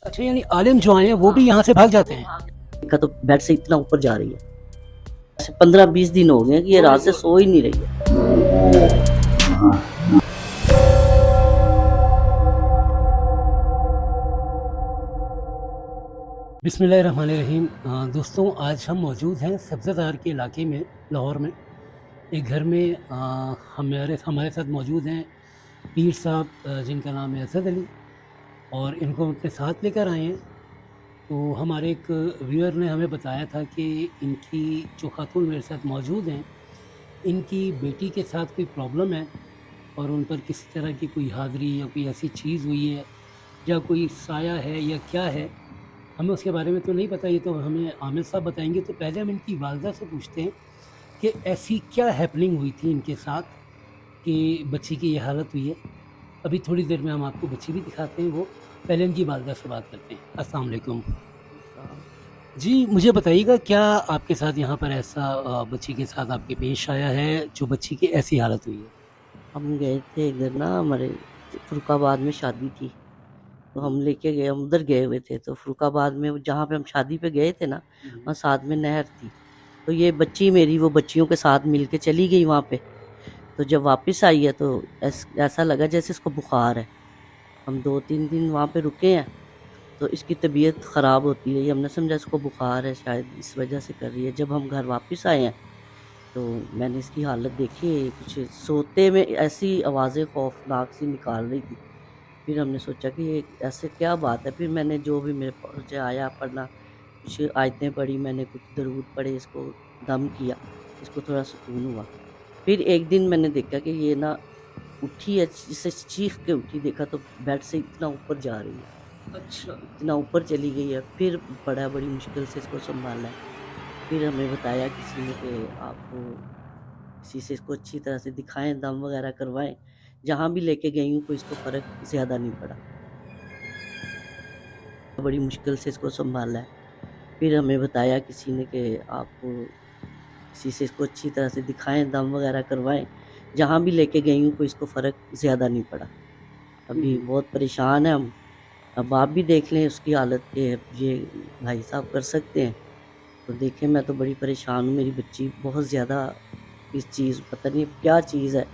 अच्छा, यानी आलिम जो आए हैं वो भी यहाँ से भाग जाते हैं? देखा तो बेड से इतना ऊपर जा रही है। ऐसे 15-20 दिन हो गए हैं कि ये रात से सो ही नहीं रही है। बिस्मिल्लाहिर्रहमानिर्रहीम। दोस्तों, आज हम मौजूद हैं सब्ज़ादार के इलाके में, लाहौर में। एक घर में हमारे हमारे साथ मौजूद हैं पीर साहब, जिनका नाम है असद अली, और इनको हम अपने साथ लेकर आए हैं। तो हमारे एक व्यूअर ने हमें बताया था कि इनकी जो खातून मेरे साथ मौजूद हैं, इनकी बेटी के साथ कोई प्रॉब्लम है और उन पर किसी तरह की कोई हाज़री या कोई ऐसी चीज़ हुई है या कोई साया है या क्या है, हमें उसके बारे में तो नहीं पता। ये तो हमें आमिर साहब बताएंगे। तो पहले हम इनकी वालदा से पूछते हैं कि ऐसी क्या हैपनिंग हुई थी इनके साथ कि बच्ची की ये हालत हुई है। अभी थोड़ी देर में हम आपको बच्ची भी दिखाते हैं। वो पहले इनकी वालदा से बात करते हैं। अस्सलाम वालेकुम जी, मुझे बताइएगा क्या आपके साथ यहाँ पर ऐसा बच्ची के साथ आपके पेश आया है जो बच्ची की ऐसी हालत हुई है? हम गए थे इधर ना, हमारे फरुखाबाद में शादी थी, तो हम लेके गए, हम उधर गए हुए थे। तो फरुखाबाद में जहाँ पे हम शादी पे गए थे ना, वहाँ साथ में नहर थी। तो ये बच्ची मेरी वो बच्चियों के साथ मिल के चली गई वहाँ पे। तो जब वापस आई है तो ऐसा लगा जैसे इसको बुखार है। हम 2-3 दिन वहाँ पे रुके हैं, तो इसकी तबीयत ख़राब होती रही। हमने समझा इसको बुखार है, शायद इस वजह से कर रही है। जब हम घर वापस आए हैं तो मैंने इसकी हालत देखी, कुछ सोते में ऐसी आवाज़ें खौफनाक सी निकाल रही थी। फिर हमने सोचा कि ये ऐसे क्या बात है। फिर मैंने जो भी मेरे मुझे आया पढ़ना, कुछ आयतें पढ़ी मैंने, कुछ दरूद पढ़े, इसको दम किया, इसको थोड़ा सुकून हुआ। फिर एक दिन मैंने देखा कि ये ना उठी है, जिससे चीख के उठी, देखा तो बेड से इतना ऊपर जा रही है, अच्छा। इतना ऊपर चली गई है। फिर बड़ी मुश्किल से इसको संभाला है। फिर हमें बताया किसी ने कि आप किसी से इसको अच्छी तरह से दिखाएं, दम वगैरह करवाएं। जहाँ भी लेके गई हूँ कोई इसको फ़र्क ज़्यादा नहीं पड़ा, बड़ी मुश्किल से इसको संभाला है। फिर हमें बताया किसी ने कि आप किसी से इसको अच्छी तरह से दिखाएं, दम वगैरह करवाएं। जहाँ भी लेके गई हूँ कोई इसको फ़र्क ज़्यादा नहीं पड़ा। अभी बहुत परेशान है हम। अब आप भी देख लें उसकी हालत कि ये भाई साहब कर सकते हैं तो देखें। मैं तो बड़ी परेशान हूँ, मेरी बच्ची बहुत ज़्यादा इस चीज़, पता नहीं क्या चीज़ है,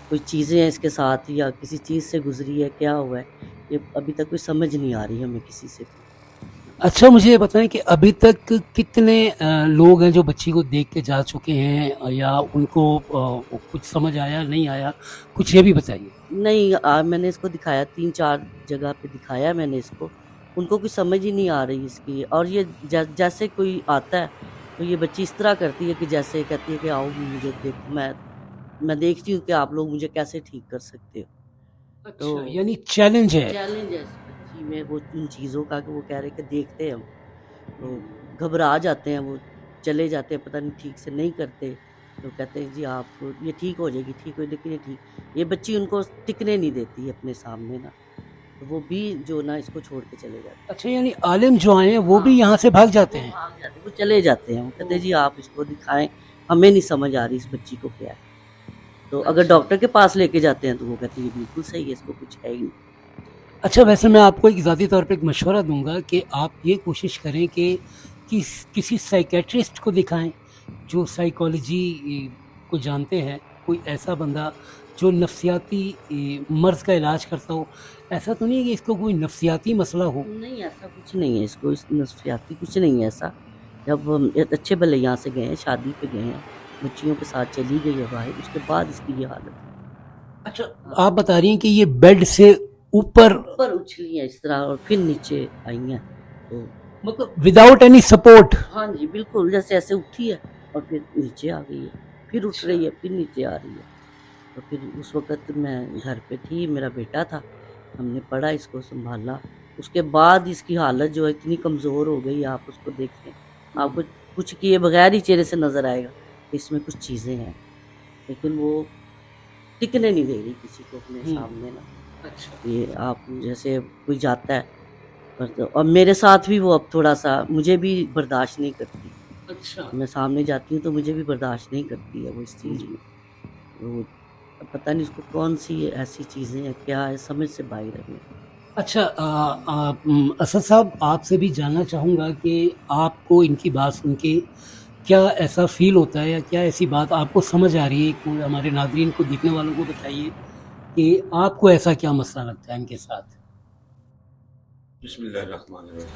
कोई चीज़ें हैं इसके साथ या किसी चीज़ से गुजरी है, क्या हुआ है, ये अभी तक कोई समझ नहीं आ रही हमें किसी से भी। अच्छा, मुझे ये बताएं कि अभी तक कितने लोग हैं जो बच्ची को देख के जा चुके हैं या उनको कुछ समझ आया नहीं आया, कुछ ये भी बताइए। नहीं, मैंने इसको दिखाया, 3-4 जगह पे दिखाया मैंने इसको, उनको कुछ समझ ही नहीं आ रही इसकी। और ये जैसे कोई आता है तो ये बच्ची इस तरह करती है कि जैसे कहती है कि आओ मुझे देखो, मैं देखती हूँ कि आप लोग मुझे कैसे ठीक कर सकते हो। अच्छा, तो यानी चैलेंज है। चैलेंज है इस बच्ची में वो उन चीज़ों का कि वो कह रहे कि देखते हैं हम, तो घबरा जाते हैं, वो चले जाते हैं, पता नहीं ठीक से नहीं करते। तो कहते हैं जी आप ये ठीक हो जाएगी, ठीक हो, लेकिन ये बच्ची उनको टिकने नहीं देती अपने सामने ना, तो वो भी जो ना इसको छोड़ के चले जाते हैं। अच्छा, यानी आलिम जो आए हैं वो भी हाँ, यहाँ से भाग जाते वो हैं? भाग जाते हैं, वो चले जाते हैं। वो कहते हैं जी आप इसको दिखाएं, हमें नहीं समझ आ रही इस बच्ची को क्या है। तो अगर अच्छा। डॉक्टर के पास लेके जाते हैं तो वो कहते हैं ये बिल्कुल सही है, इसको कुछ है ही नहीं। अच्छा, वैसे मैं आपको एक ज़ाती तौर पे एक मशवरा दूंगा कि आप ये कोशिश करें कि किसी साइकेट्रिस्ट को दिखाएं जो साइकोलॉजी को जानते हैं, कोई ऐसा बंदा जो नफ्सियाती मर्ज़ का इलाज करता हो। ऐसा तो नहीं है कि इसको कोई नफ्सियाती मसला हो? नहीं, ऐसा कुछ नहीं है इसको, इस नफ़्सियाती कुछ नहीं है ऐसा। जब हम अच्छे भले यहाँ से गए हैं, शादी पे गए हैं, बच्चियों के साथ चली गई है बाहर, उसके बाद इसकी ये हालत है। अच्छा, हाँ, आप बता रही हैं कि ये बेड से ऊपर, ऊपर उछली है इस तरह और फिर नीचे आई हैं। तो मतलब विदाउट एनी सपोर्ट? हाँ जी, बिल्कुल जैसे ऐसे उठी है और फिर नीचे आ गई है, फिर उठ अच्छा। रही है, फिर नीचे आ रही है। तो फिर उस वक़्त मैं घर पे थी, मेरा बेटा था, हमने पढ़ा, इसको सँभाला। उसके बाद इसकी हालत जो है इतनी कमज़ोर हो गई, आप उसको देखें, आपको कुछ किए बगैर ही चेहरे से नज़र आएगा कि इसमें कुछ चीज़ें हैं, लेकिन वो टिकने नहीं दे रही किसी को अपने सामने ना। अच्छा। ये आप जैसे कोई जाता है और मेरे साथ भी वो अब थोड़ा-सा मुझे भी बर्दाश्त नहीं करती। अच्छा। मैं सामने जाती हूँ तो मुझे भी बर्दाश्त नहीं करती है वो इस चीज़ में। वो अब पता नहीं उसको कौन-सी ऐसी चीज़ें हैं, क्या है, समझ से बाहर है मेरे। अच्छा असद साहब आपसे भी जानना चाहूँगा कि आपको इनकी बात सुन के क्या ऐसा फ़ील होता है या क्या ऐसी बात आपको समझ आ रही है? कोई हमारे नाज़रीन को देखने वालों को बताइए कि आपको ऐसा क्या मसला लगता है इनके साथ? बिस्मिल्लाहिर्रहमानिर्रहीम।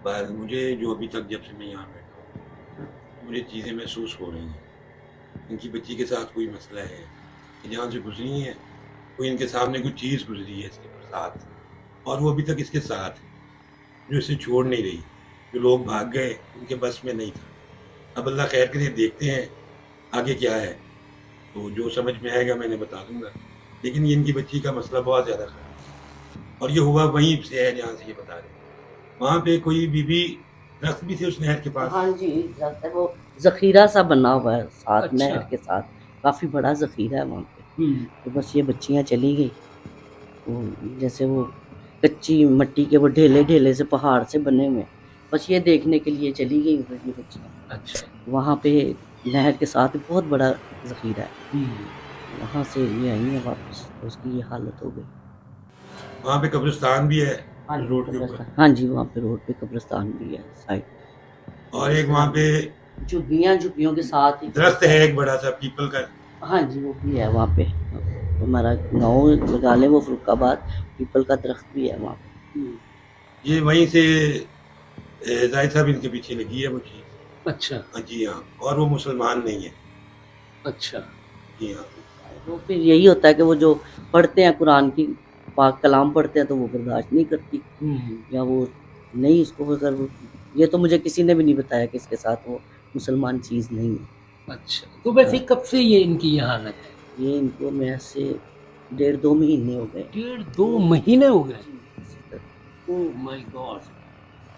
बस मुझे जो अभी तक जब से मैं यहाँ बैठा हूँ मुझे चीज़ें महसूस हो रही हैं। इनकी बच्ची के साथ कोई मसला है, ये जहाँ से गुजरी है कोई इनके सामने कोई चीज़ गुजरी है इसके साथ, और वो अभी तक इसके साथ है, जो इसे छोड़ नहीं रही। जो लोग भाग गए उनके बस में नहीं था। अब अल्लाह खैर करे, देखते हैं आगे क्या है, तो जो समझ में आएगा मैंने बता दूंगा। लेकिन ये इनकी बच्ची का मसला बहुत ज़्यादा ख़राब है, और ये हुआ वहीं से है जहाँ से ये बता रहे हैं। वहाँ पे कोई बीबी दरख्त भी थे उस नहर के पास। हाँ जी, वो जखीरा सा बना हुआ है साथ अच्छा। नहर के साथ, काफी बड़ा जखीरा है वहाँ पे। हुँ। तो बस ये बच्चियाँ चली गई, वो जैसे वो कच्ची मट्टी के वो ढेले ढेले से पहाड़ से बने हुए, बस ये देखने के लिए चली गई उधर ये बच्चियाँ। अच्छा। वहाँ पे नहर के साथ बहुत बड़ा जखीरा है, हुँ। वहाँ से ये आई है वापस, तो उसकी ये हालत हो गई। वहाँ पे कब्रिस्तान भी है हाँ जी, रोड के ऊपर, कब्रिस्तान, हाँ जी, वहाँ पे रोड पे कब्रिस्तान भी है साइड, और एक वहाँ पे झुग्गियों के साथ ही दरख्त है एक बड़ा सा पीपल का। हाँ जी, वो भी है वहाँ पे। हमारा गाँव लगा लें वो फर्रुखाबाद, पीपल का दरख्त भी है वहाँ पे। ये वहीं से जाहिद साहब इनके पीछे लगी है वो चीज़। अच्छा। हाँ जी हाँ, और वो मुसलमान नहीं है। अच्छा। जी हाँ। वो फिर यही होता है कि वो जो पढ़ते हैं कुरान की पाक कलाम पढ़ते हैं तो वो बर्दाश्त नहीं करती, हुँ। या वो नहीं, इसको अगर ये तो मुझे किसी ने भी नहीं बताया कि इसके साथ वो मुसलमान चीज़ नहीं है। अच्छा, तो वैसे कब से ये इनकी ये हालत है? ये इनको मैं से 1.5-2 महीने हो गए। 1.5-2 महीने हो गए? इसी तरह। Oh my God!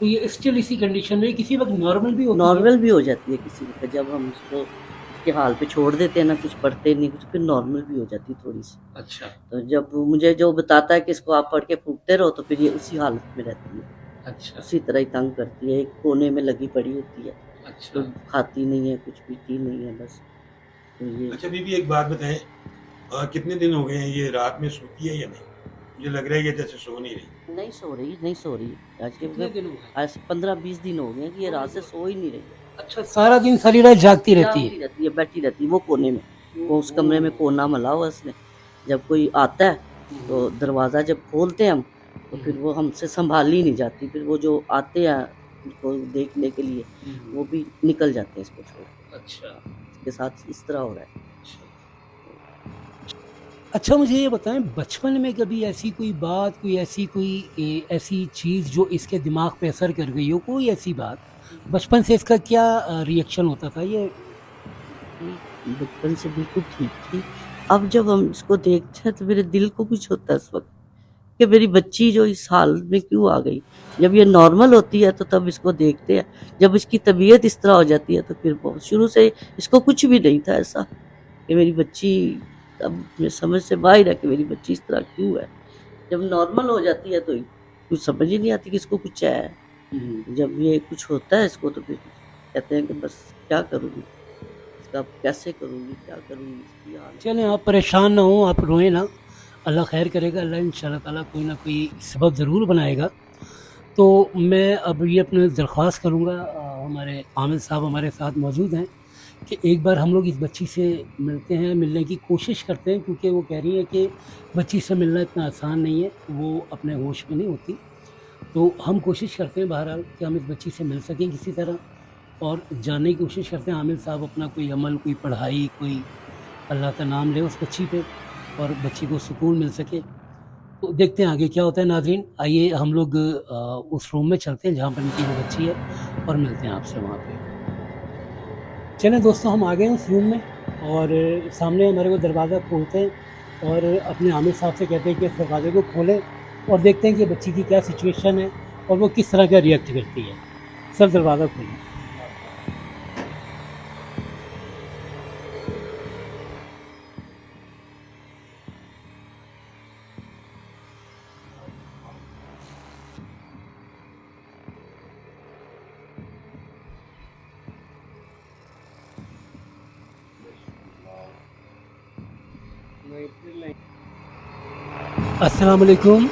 तो ये स्टिल इसी कंडीशन में किसी वक़्त नॉर्मल भी होती है? नॉर्मल भी हो जाती है किसी वक्त, जब हम उसको उसके हाल पे छोड़ देते हैं ना, कुछ पढ़ते नहीं कुछ, फिर नॉर्मल भी हो जाती है थोड़ी सी। अच्छा। तो जब मुझे जो बताता है कि इसको आप पढ़ के फूकते रहो, तो फिर ये उसी हालत में रहती है, अच्छा। उसी तरह ही तंग करती है, एक कोने में लगी पड़ी होती है, अच्छा। तो खाती नहीं है, कुछ पीती नहीं है, बस। तो ये अच्छा बीबी एक बात बताएं, कितने दिन हो गए हैं ये रात में सोती है या नहीं? मुझे लग रहा है ये जैसे सो नहीं रही। नहीं सो रही, नहीं सो रही। आज के कितने दिन हो गए? आज 15-20 दिन हो गए हैं कि ये रात से सो ही नहीं रही है। अच्छा, सारा दिन सारी रात जागती रहती जागती है? रहती है, बैठी रहती है वो कोने में, वो उस कमरे में कोना मला हुआ उसने। जब कोई आता है तो दरवाज़ा जब खोलते हैं हम, तो फिर वो हमसे संभाली नहीं जाती, फिर वो जो आते हैं उनको देखने के लिए वो भी निकल जाते हैं इसको छोड़ के। अच्छा। इसके साथ इस तरह हो रहा है। अच्छा मुझे ये बताएं, बचपन में कभी ऐसी कोई बात, कोई ऐसी ऐसी चीज़ जो इसके दिमाग पे असर कर गई हो, कोई ऐसी बात बचपन से इसका क्या रिएक्शन होता था ये? बचपन से बिल्कुल ठीक थी। अब जब हम इसको देखते हैं तो मेरे दिल को कुछ होता है इस वक्त कि मेरी बच्ची जो इस हाल में क्यों आ गई। जब ये नॉर्मल होती है तो तब इसको देखते हैं, जब इसकी तबीयत इस तरह हो जाती है तो फिर शुरू से इसको कुछ भी नहीं था ऐसा कि मेरी बच्ची, अब मेरी समझ से बाहर है कि मेरी बच्ची इस तरह क्यों है। जब नॉर्मल हो जाती है तो कुछ समझ ही नहीं आती कि इसको कुछ है। जब ये कुछ होता है इसको तो फिर कहते हैं कि बस क्या करूँगी, इसका कैसे करूँगी, क्या करूँगी इसकी हालत। चलें आप परेशान ना हों, आप रोएं ना, अल्लाह खैर करेगा, अल्लाह इंशाल्लाह ताला कोई ना कोई सबब ज़रूर बनाएगा। तो मैं अब ये अपनी दरख्वास्त करूँगा, हमारे आमिर साहब हमारे साथ मौजूद हैं, कि एक बार हम लोग इस बच्ची से मिलते हैं, मिलने की कोशिश करते हैं, क्योंकि वो कह रही है कि बच्ची से मिलना इतना आसान नहीं है, वो अपने होश में नहीं होती। तो हम कोशिश करते हैं बहरहाल कि हम इस बच्ची से मिल सकें किसी तरह, और जानने की कोशिश करते हैं आमिर साहब अपना कोई अमल, कोई पढ़ाई, कोई अल्लाह का नाम ले उस बच्ची पे और बच्ची को सुकून मिल सके। तो देखते हैं आगे क्या होता है। नाज़रीन आइए हम लोग उस रूम में चलते हैं जहाँ पर इनकी वो बच्ची है, और मिलते हैं आपसे वहाँ पे। चलें दोस्तों, हम आ गए हैं उस रूम में, और सामने हमारे को दरवाज़ा खोलते हैं और अपने आमिर साहब से कहते हैं कि इस दरवाज़े को खोलें और देखते हैं कि बच्ची की क्या सिचुएशन है और वो किस तरह का रिएक्ट करती है। सर दरवाज़ा खोलें। अस्सलाम वालेकुम।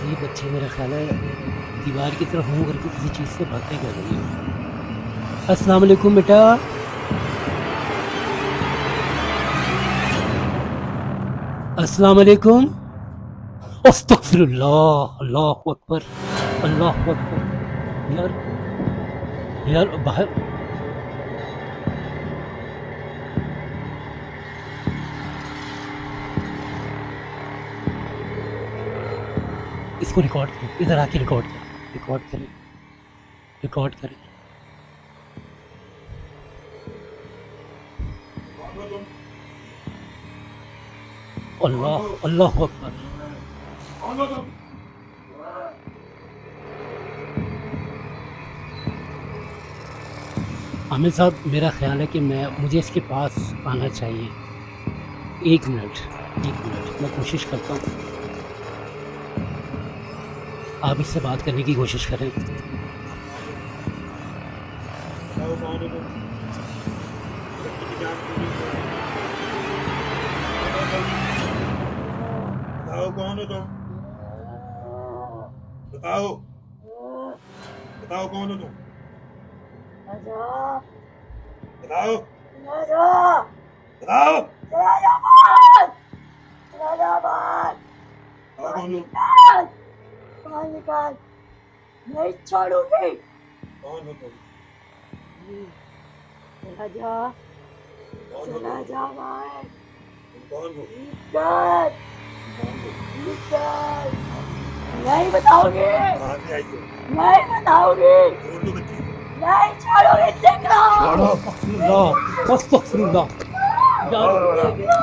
ये बच्ची मेरा ख्याल है दीवार की तरफ मुंह करके किसी चीज़ से बातें कर रही है। अस्सलाम वालेकुम बेटा। अस्सलाम वालेकुम। अस्तगफिरुल्लाह, अल्लाहु अकबर, अल्लाहु अकबर। यार बाहर इसको रिकॉर्ड करें, इधर आके रिकॉर्ड करें, रिकॉर्ड करें, रिकॉर्ड करें। अल्लाह, अल्लाहु अकबर। आमिर साहब, मेरा ख्याल है कि मुझे इसके पास आना चाहिए। एक मिनट, मैं कोशिश करता हूँ। आप इससे बात करने की कोशिश करें। बताओ कौन हो तुम? बताओ, बताओ कौन हो तुम? बताओ, बताओ, बताओ कौन हो? नहीं छोड़ूंगी। कौन हो तुम? चला जा, कौन हो चला तुम? जा भाई। तुम कौन हो? इज्जत, नहीं बताओगी, कहाँ से आई हो? नहीं बताओगी, छोड़ दो बच्ची को। नहीं छोड़ूंगी, देख रहा हूँ। छोड़ो। अस्तगफिरुल्लाह, अस्तगफिरुल्लाह।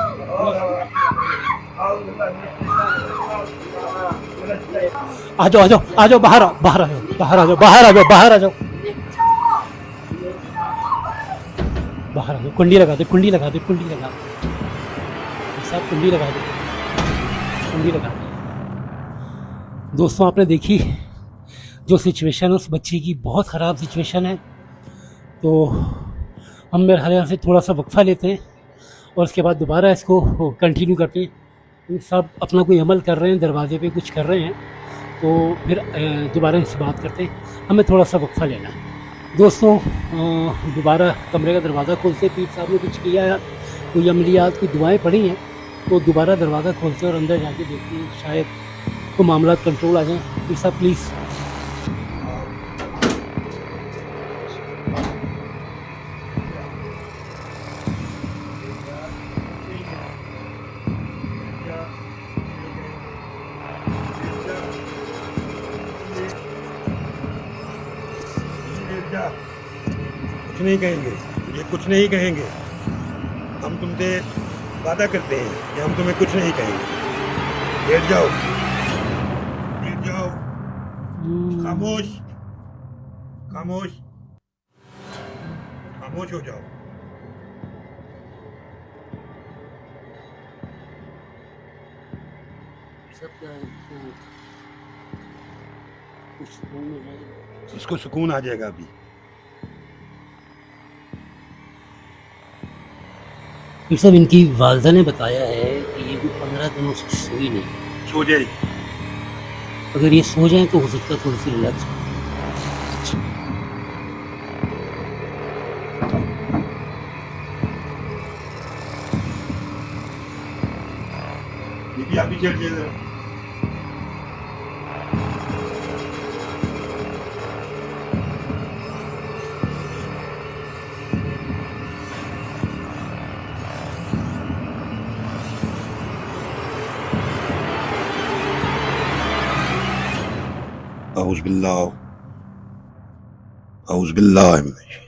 आ जाओ, आ जाओ, आ जाओ, बाहर आओ, बाहर आ जाओ, बाहर आ जाओ, बाहर आ जाओ, बाहर आ जाओ, बाहर आ जाओ। कुंडी लगा दे, कुंडी लगा दे, कुंडी लगा दे साहब, कुंडी लगा दे, कुंडी लगा दे। दोस्तों, आपने देखी जो सिचुएशन है उस बच्ची की, बहुत ख़राब सिचुएशन है। तो हम मेरे ख्याल से थोड़ा सा वक्फा लेते हैं और उसके बाद दोबारा इसको कंटिन्यू करते हैं। ये सब अपना कोई अमल कर रहे हैं, दरवाजे पे कुछ कर रहे हैं, तो फिर दोबारा इनसे बात करते हैं। हमें थोड़ा सा वक्फा लेना है। दोस्तों, दोबारा कमरे का दरवाज़ा खोलते, पीर साहब ने कुछ किया है, कोई अमलियात, कोई दुआएं पड़ी हैं, तो दोबारा दरवाज़ा खोलते और अंदर जाके देखते हैं, शायद तो मामला कंट्रोल आ जाए। पीर साहब प्लीज़। कुछ नहीं कहेंगे, ये कुछ नहीं कहेंगे। हम तुमसे वादा करते हैं कि हम तुम्हें कुछ नहीं कहेंगे। बैठ जाओ, बैठ जाओ, खामोश, खामोश, खामोश हो जाओ। इसको सुकून आ जाएगा अभी। फिर सब इनकी वालदा ने बताया है कि ये कोई 15 दिनों से सोई नहीं। सो जाए। अगर ये सो जाए तो हो सकता है थोड़ी सी रिलैक्स हो। ये भी अभी चल जाएगा। أعوذ بالله أعوذ بالله من الشيطان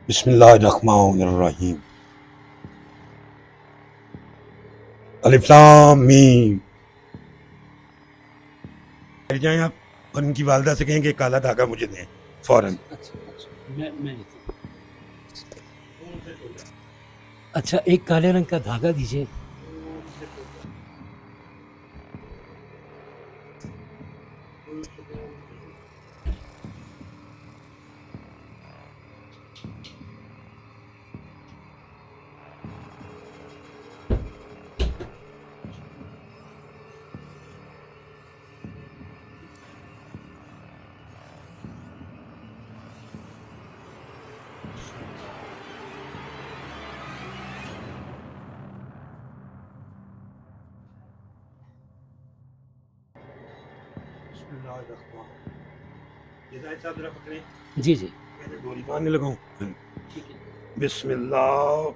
بسم الله الرحمن الرحیم الف لام میم۔ بیٹھ جائیں آپ اور ان کی والدہ سے کہیں کہ کالا دھاگا مجھے دیں فوراً۔ میں اچھا، ایک کالے رنگ کا دھاگا دیجیے۔ ये जाहिद साहब जरा पकड़ें, जी जी पहले डोरी बांधने लगाऊं। ठीक है। बिस्मिल्लाह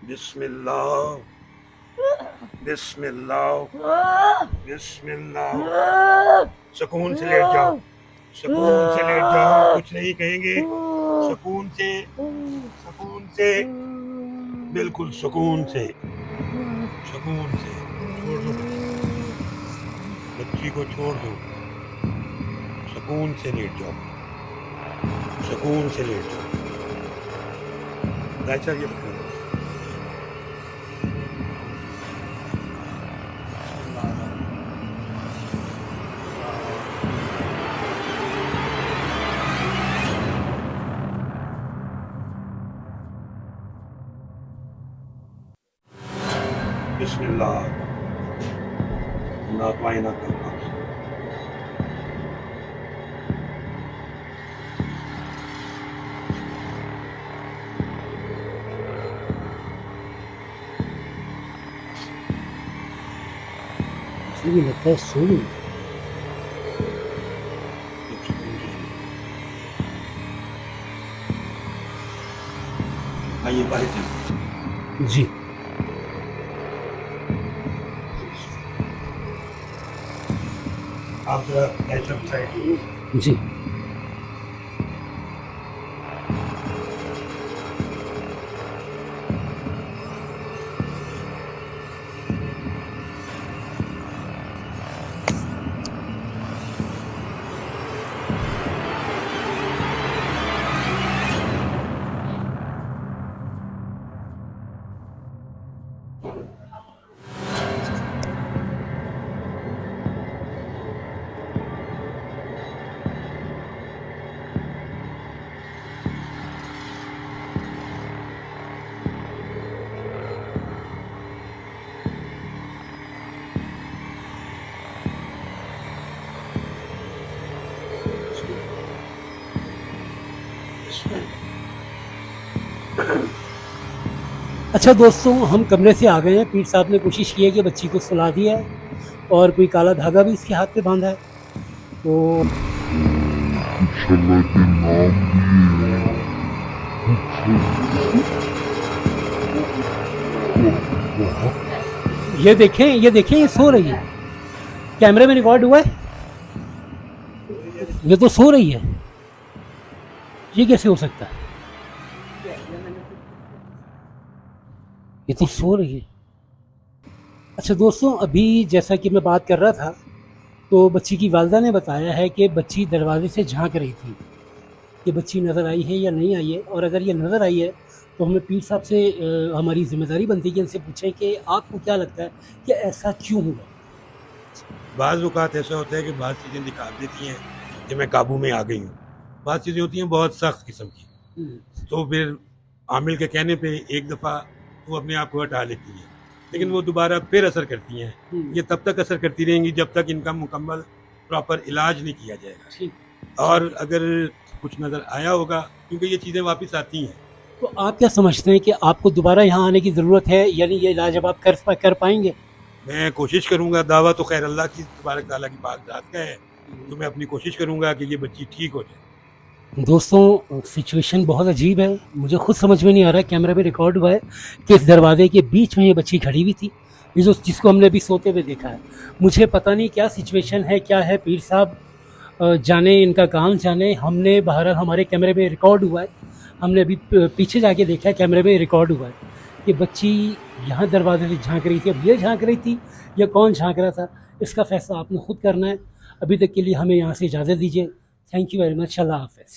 बिस्मिल्लाह बिस्मिल्लाह बिस्मिल्लाह। सुकून से लेट जाओ, सुकून से लेट जाओ, कुछ नहीं कहेंगे। सुकून से बिल्कुल सुकून से छोड़ दो बच्ची को, छोड़ दो, सुकून से लेट जाओ, सुकून से लेट जाओ। जाहिद साहब ये पकड़ो। बिस्मिल्लाह, ना पाए ना करना। मुझे भी लगता है सो गई। आइए बाहर चलिए। जी आप जरा ऐसा साइड जी अच्छा दोस्तों, हम कमरे से आ गए हैं। पीर साहब ने कोशिश की है कि बच्ची को सुला दिया है और कोई काला धागा भी इसके हाथ पे बांधा है। तो इंशाल्लाह के नाम ये देखें, ये सो रही है। कैमरे में रिकॉर्ड हुआ है, ये तो सो रही है। ये कैसे हो सकता है? ये तो सो रही है। अच्छा दोस्तों, अभी जैसा कि मैं बात कर रहा था, तो बच्ची की वालिदा ने बताया है कि बच्ची दरवाजे से झांक रही थी कि बच्ची नज़र आई है या नहीं आई है। और अगर ये नज़र आई है तो हमें पीर साहब से हमारी जिम्मेदारी बनती है कि इनसे पूछें कि आपको क्या लगता है कि ऐसा क्यों हुआ। बाज़ औक़ात ऐसा होता है कि बाज़ चीज़ें दिखा देती हैं कि मैं काबू में आ गई हूँ। बाज़ चीज़ें होती हैं बहुत सख्त किस्म की, तो फिर आमिल के कहने पे एक दफ़ा वो अपने आप को हटा लेती हैं, लेकिन वो दोबारा फिर असर करती हैं। ये तब तक असर करती रहेंगी जब तक इनका मुकम्मल प्रॉपर इलाज नहीं किया जाएगा। और अगर कुछ नज़र आया होगा, क्योंकि ये चीज़ें वापस आती हैं। तो आप क्या समझते हैं कि आपको दोबारा यहाँ आने की ज़रूरत है, यानी ये इलाज अब आप कर पाएंगे? मैं कोशिश करूँगा, दावा तो खैर अल्लाह की तबारक ताला की पाक ज़ात का है, तो मैं अपनी कोशिश करूँगा कि ये बच्ची ठीक हो जाए। दोस्तों, सिचुएशन बहुत अजीब है। मुझे खुद समझ में नहीं आ रहा, कैमरा में रिकॉर्ड हुआ है कि इस दरवाजे के बीच में ये बच्ची खड़ी हुई थी, जिसको हमने अभी सोते हुए देखा है। मुझे पता नहीं क्या सिचुएशन है, क्या है। पीर साहब जाने, इनका काम जाने। हमने बहरहाल हमारे कैमरे में रिकॉर्ड हुआ है, हमने अभी पीछे जाके देखा है, कैमरे में रिकॉर्ड हुआ है कि बच्ची यहाँ दरवाजे से झांक रही थी। अब ये झांक रही थी या कौन झांक रहा था, इसका फ़ैसला आपने खुद करना है। अभी तक के लिए हमें यहाँ से इजाज़त दीजिए। Thank you very much. अल्लाह हाफ़िज़।